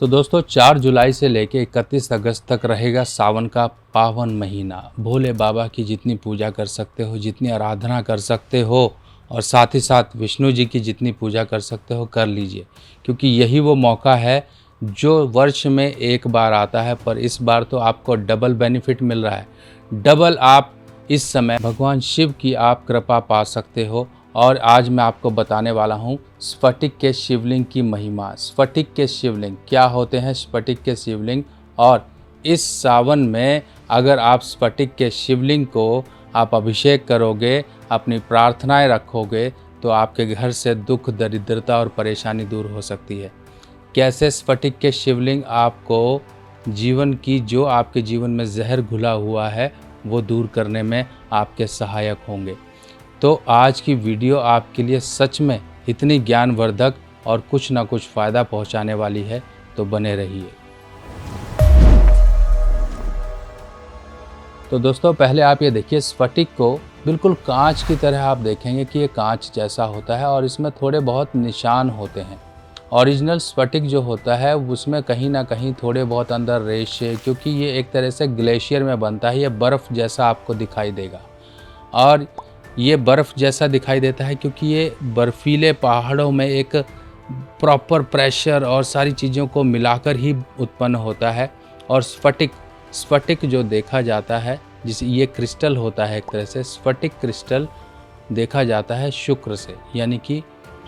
तो दोस्तों 4 जुलाई से लेके 31 अगस्त तक रहेगा सावन का पावन महीना। भोले बाबा की जितनी पूजा कर सकते हो, जितनी आराधना कर सकते हो और साथ ही साथ विष्णु जी की जितनी पूजा कर सकते हो कर लीजिए, क्योंकि यही वो मौका है जो वर्ष में एक बार आता है, पर इस बार तो आपको डबल बेनिफिट मिल रहा है। डबल आप इस समय भगवान शिव की आप कृपा पा सकते हो। और आज मैं आपको बताने वाला हूँ स्फटिक के शिवलिंग की महिमा। स्फटिक के शिवलिंग क्या होते हैं, स्फटिक के शिवलिंग, और इस सावन में अगर आप स्फटिक के शिवलिंग को आप अभिषेक करोगे, अपनी प्रार्थनाएं रखोगे, तो आपके घर से दुख, दरिद्रता और परेशानी दूर हो सकती है। कैसे स्फटिक के शिवलिंग आपको जीवन की जो आपके जीवन में जहर घुला हुआ है वो दूर करने में आपके सहायक होंगे। तो आज की वीडियो आपके लिए सच में इतनी ज्ञानवर्धक और कुछ ना कुछ फ़ायदा पहुंचाने वाली है, तो बने रहिए। तो दोस्तों पहले आप ये देखिए, स्फटिक को बिल्कुल कांच की तरह आप देखेंगे कि ये कांच जैसा होता है और इसमें थोड़े बहुत निशान होते हैं। ओरिजिनल स्फटिक जो होता है उसमें कहीं ना कहीं थोड़े बहुत अंदर रेशे, क्योंकि ये एक तरह से ग्लेशियर में बनता है, ये बर्फ़ जैसा आपको दिखाई देगा। और ये बर्फ़ जैसा दिखाई देता है क्योंकि ये बर्फीले पहाड़ों में एक प्रॉपर प्रेशर और सारी चीज़ों को मिलाकर ही उत्पन्न होता है। और स्फटिक जो देखा जाता है, जिसे ये क्रिस्टल होता है, एक तरह से स्फटिक क्रिस्टल देखा जाता है शुक्र से, यानी कि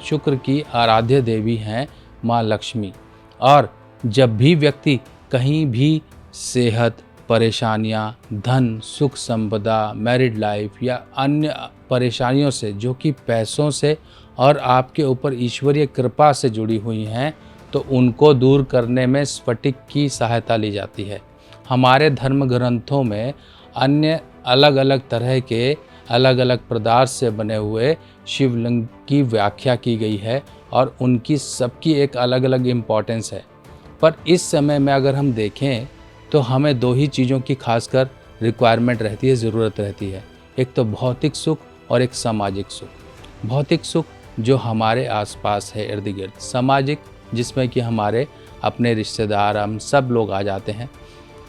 शुक्र की आराध्य देवी हैं माँ लक्ष्मी। और जब भी व्यक्ति कहीं भी सेहत, परेशानियाँ, धन, सुख संपदा, मैरिड लाइफ या अन्य परेशानियों से जो कि पैसों से और आपके ऊपर ईश्वरीय कृपा से जुड़ी हुई हैं, तो उनको दूर करने में स्फटिक की सहायता ली जाती है। हमारे धर्म ग्रंथों में अन्य अलग अलग तरह के अलग अलग पदार्थ से बने हुए शिवलिंग की व्याख्या की गई है और उनकी सबकी एक अलग अलग इम्पोर्टेंस है। पर इस समय में अगर हम देखें तो हमें दो ही चीज़ों की खासकर रिक्वायरमेंट रहती है, ज़रूरत रहती है। एक तो भौतिक सुख और एक सामाजिक सुख। भौतिक सुख जो हमारे आसपास है इर्द गिर्द, सामाजिक जिसमें कि हमारे अपने रिश्तेदार, हम सब लोग आ जाते हैं।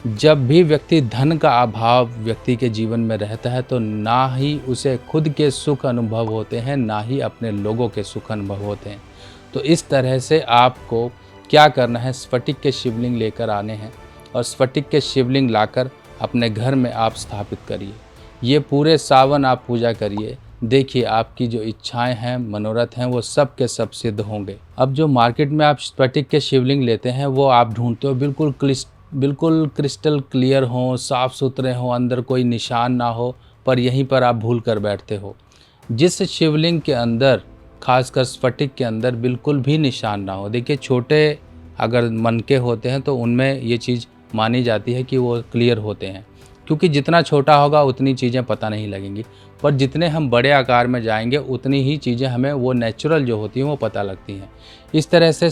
जब भी व्यक्ति धन का अभाव व्यक्ति के जीवन में रहता है तो ना ही उसे खुद के सुख अनुभव होते हैं, ना ही अपने लोगों के सुख अनुभव होते हैं। तो इस तरह से आपको क्या करना है, स्फटिक के शिवलिंग लेकर आने हैं और स्फटिक के शिवलिंग लाकर अपने घर में आप स्थापित करिए। ये पूरे सावन आप पूजा करिए, देखिए आपकी जो इच्छाएं हैं, मनोरथ हैं, वो सब के सब सिद्ध होंगे। अब जो मार्केट में आप स्फटिक के शिवलिंग लेते हैं वो आप ढूंढते हो बिल्कुल क्रिस्टल क्लियर हों, साफ़ सुथरे हों, अंदर कोई निशान ना हो, पर यहीं पर आप भूल कर बैठते हो। जिस शिवलिंग के अंदर, खासकर स्फटिक के अंदर बिल्कुल भी निशान ना हो, देखिए छोटे अगर मन के होते हैं तो उनमें ये चीज़ मानी जाती है कि वो क्लियर होते हैं, क्योंकि जितना छोटा होगा उतनी चीज़ें पता नहीं लगेंगी, पर जितने हम बड़े आकार में जाएंगे उतनी ही चीज़ें हमें वो नेचुरल जो होती हैं वो पता लगती हैं। इस तरह से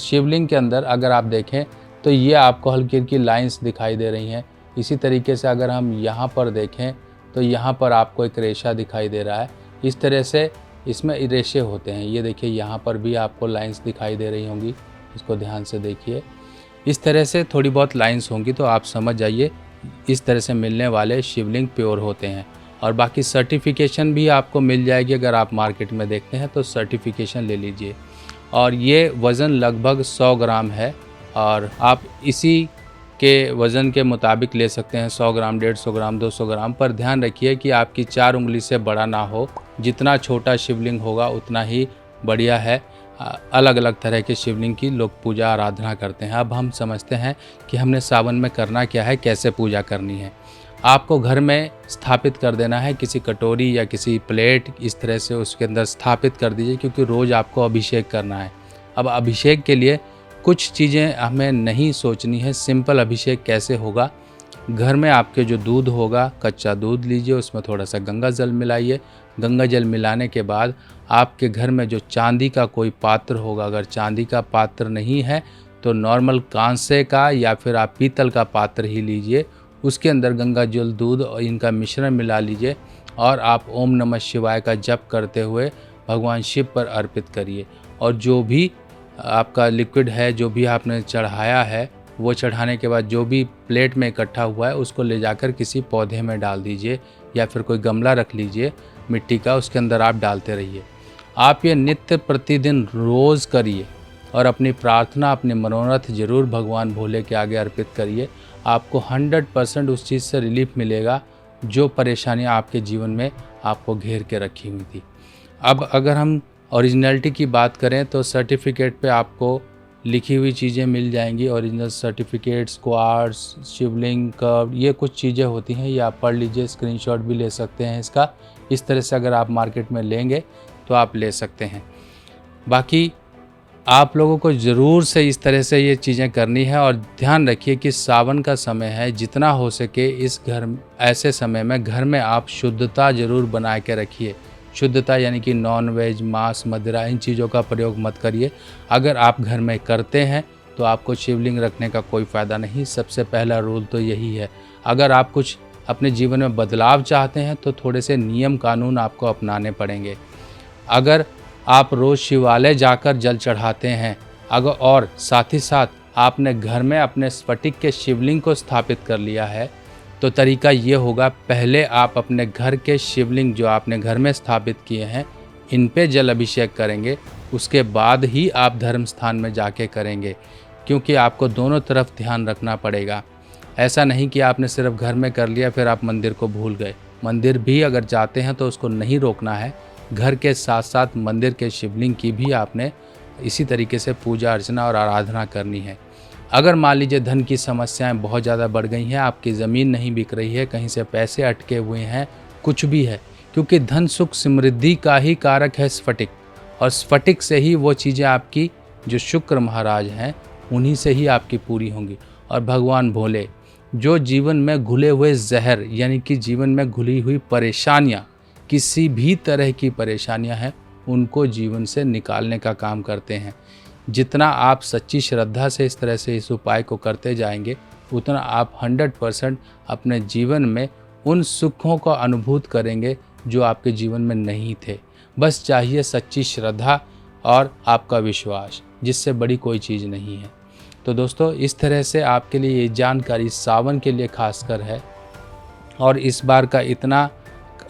शिवलिंग के अंदर अगर आप देखें तो ये आपको हल्की हल्की लाइंस दिखाई दे रही हैं। इसी तरीके से अगर हम यहाँ पर देखें तो यहाँ पर आपको एक रेशा दिखाई दे रहा है। इस तरह से इसमें रेशे होते हैं। ये देखिए यहाँ पर भी आपको लाइंस दिखाई दे रही होंगी, इसको ध्यान से देखिए। इस तरह से थोड़ी बहुत लाइंस होंगी तो आप समझ जाइए इस तरह से मिलने वाले शिवलिंग प्योर होते हैं। और बाकी सर्टिफिकेशन भी आपको मिल जाएगी, अगर आप मार्केट में देखते हैं तो सर्टिफिकेशन ले लीजिए। और ये वज़न लगभग 100 ग्राम है और आप इसी के वज़न के मुताबिक ले सकते हैं, 100 ग्राम, 150 ग्राम, 200 ग्राम। पर ध्यान रखिए कि आपकी 4 उंगली से बड़ा ना हो। जितना छोटा शिवलिंग होगा उतना ही बढ़िया है। अलग अलग तरह के शिवलिंग की लोग पूजा आराधना करते हैं। अब हम समझते हैं कि हमने सावन में करना क्या है, कैसे पूजा करनी है। आपको घर में स्थापित कर देना है किसी कटोरी या किसी प्लेट, इस तरह से उसके अंदर स्थापित कर दीजिए, क्योंकि रोज़ आपको अभिषेक करना है। अब अभिषेक के लिए कुछ चीज़ें हमें नहीं सोचनी है। सिंपल अभिषेक कैसे होगा, घर में आपके जो दूध होगा, कच्चा दूध लीजिए, उसमें थोड़ा सा गंगा जल मिलाइए। गंगा जल मिलाने के बाद आपके घर में जो चांदी का कोई पात्र होगा, अगर चांदी का पात्र नहीं है तो नॉर्मल कांसे का या फिर आप पीतल का पात्र ही लीजिए। उसके अंदर गंगा जल, दूध और इनका मिश्रण मिला लीजिए और आप ओम नमः शिवाय का जप करते हुए भगवान शिव पर अर्पित करिए। और जो भी आपका लिक्विड है जो भी आपने चढ़ाया है, वो चढ़ाने के बाद जो भी प्लेट में इकट्ठा हुआ है उसको ले जाकर किसी पौधे में डाल दीजिए या फिर कोई गमला रख लीजिए मिट्टी का, उसके अंदर आप डालते रहिए। आप ये नित्य प्रतिदिन रोज़ करिए और अपनी प्रार्थना, अपने मनोरथ ज़रूर भगवान भोले के आगे अर्पित करिए। आपको 100% उस चीज़ से रिलीफ मिलेगा जो परेशानियां आपके जीवन में आपको घेर के रखी हुई थी। अब अगर हम ओरिजिनलिटी की बात करें तो सर्टिफिकेट पे आपको लिखी हुई चीज़ें मिल जाएंगी। ओरिजिनल सर्टिफिकेट्स, क्वार्ट्स, शिवलिंग, कर्व, ये कुछ चीज़ें होती हैं, ये आप पढ़ लीजिए, स्क्रीनशॉट भी ले सकते हैं इसका। इस तरह से अगर आप मार्केट में लेंगे तो आप ले सकते हैं। बाकी आप लोगों को ज़रूर से इस तरह से ये चीज़ें करनी है और ध्यान रखिए कि सावन का समय है, जितना हो सके इस ऐसे समय में घर में आप शुद्धता ज़रूर बना के रखिए। शुद्धता यानी कि नॉन वेज, मांस, मदिरा, इन चीज़ों का प्रयोग मत करिए। अगर आप घर में करते हैं तो आपको शिवलिंग रखने का कोई फ़ायदा नहीं। सबसे पहला रूल तो यही है। अगर आप कुछ अपने जीवन में बदलाव चाहते हैं तो थोड़े से नियम कानून आपको अपनाने पड़ेंगे। अगर आप रोज़ शिवालय जाकर जल चढ़ाते हैं, अगर और साथ ही साथ आपने घर में अपने स्फटिक के शिवलिंग को स्थापित कर लिया है, तो तरीका ये होगा, पहले आप अपने घर के शिवलिंग जो आपने घर में स्थापित किए हैं इन पे जल अभिषेक करेंगे, उसके बाद ही आप धर्म स्थान में जाके करेंगे, क्योंकि आपको दोनों तरफ ध्यान रखना पड़ेगा। ऐसा नहीं कि आपने सिर्फ घर में कर लिया फिर आप मंदिर को भूल गए। मंदिर भी अगर जाते हैं तो उसको नहीं रोकना है। घर के साथ साथ मंदिर के शिवलिंग की भी आपने इसी तरीके से पूजा अर्चना और आराधना करनी है। अगर मान लीजिए धन की समस्याएं बहुत ज़्यादा बढ़ गई हैं, आपकी ज़मीन नहीं बिक रही है, कहीं से पैसे अटके हुए हैं, कुछ भी है, क्योंकि धन सुख समृद्धि का ही कारक है स्फटिक, और स्फटिक से ही वो चीज़ें आपकी जो शुक्र महाराज हैं उन्हीं से ही आपकी पूरी होंगी। और भगवान भोले जो जीवन में घुले हुए जहर यानी कि जीवन में घुली हुई परेशानियाँ, किसी भी तरह की परेशानियां हैं, उनको जीवन से निकालने का काम करते हैं। जितना आप सच्ची श्रद्धा से इस तरह से इस उपाय को करते जाएंगे, उतना आप 100% अपने जीवन में उन सुखों को अनुभूत करेंगे जो आपके जीवन में नहीं थे। बस चाहिए सच्ची श्रद्धा और आपका विश्वास, जिससे बड़ी कोई चीज़ नहीं है। तो दोस्तों, इस तरह से आपके लिए ये जानकारी सावन के लिए खासकर है। और इस बार का इतना,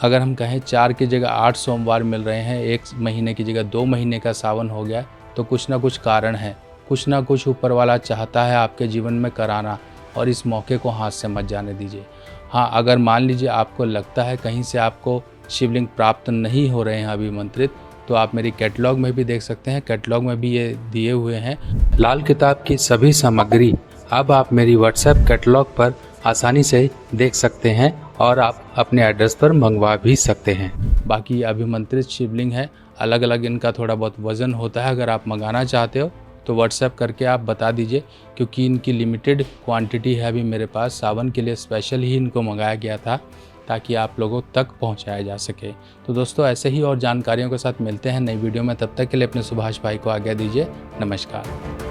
अगर हम कहें 4 की जगह 8 सोमवार मिल रहे हैं, 1 महीने की जगह 2 महीने का सावन हो गया, तो कुछ ना कुछ कारण है, कुछ ना कुछ ऊपर वाला चाहता है आपके जीवन में कराना, और इस मौके को हाथ से मत जाने दीजिए। हाँ, अगर मान लीजिए आपको लगता है कहीं से आपको शिवलिंग प्राप्त नहीं हो रहे हैं अभिमंत्रित, तो आप मेरी कैटलॉग में भी देख सकते हैं। कैटलॉग में भी ये दिए हुए हैं लाल किताब की सभी सामग्री। अब आप मेरी व्हाट्सएप कैटलॉग पर आसानी से देख सकते हैं और आप अपने एड्रेस पर मंगवा भी सकते हैं। बाकी अभिमंत्रित शिवलिंग है, अलग अलग इनका थोड़ा बहुत वज़न होता है। अगर आप मंगाना चाहते हो तो व्हाट्सएप करके आप बता दीजिए, क्योंकि इनकी लिमिटेड क्वांटिटी है अभी मेरे पास। सावन के लिए स्पेशल ही इनको मंगाया गया था ताकि आप लोगों तक पहुंचाया जा सके। तो दोस्तों, ऐसे ही और जानकारियों के साथ मिलते हैं नई वीडियो में। तब तक के लिए अपने सुभाष भाई को आज्ञा दीजिए। नमस्कार।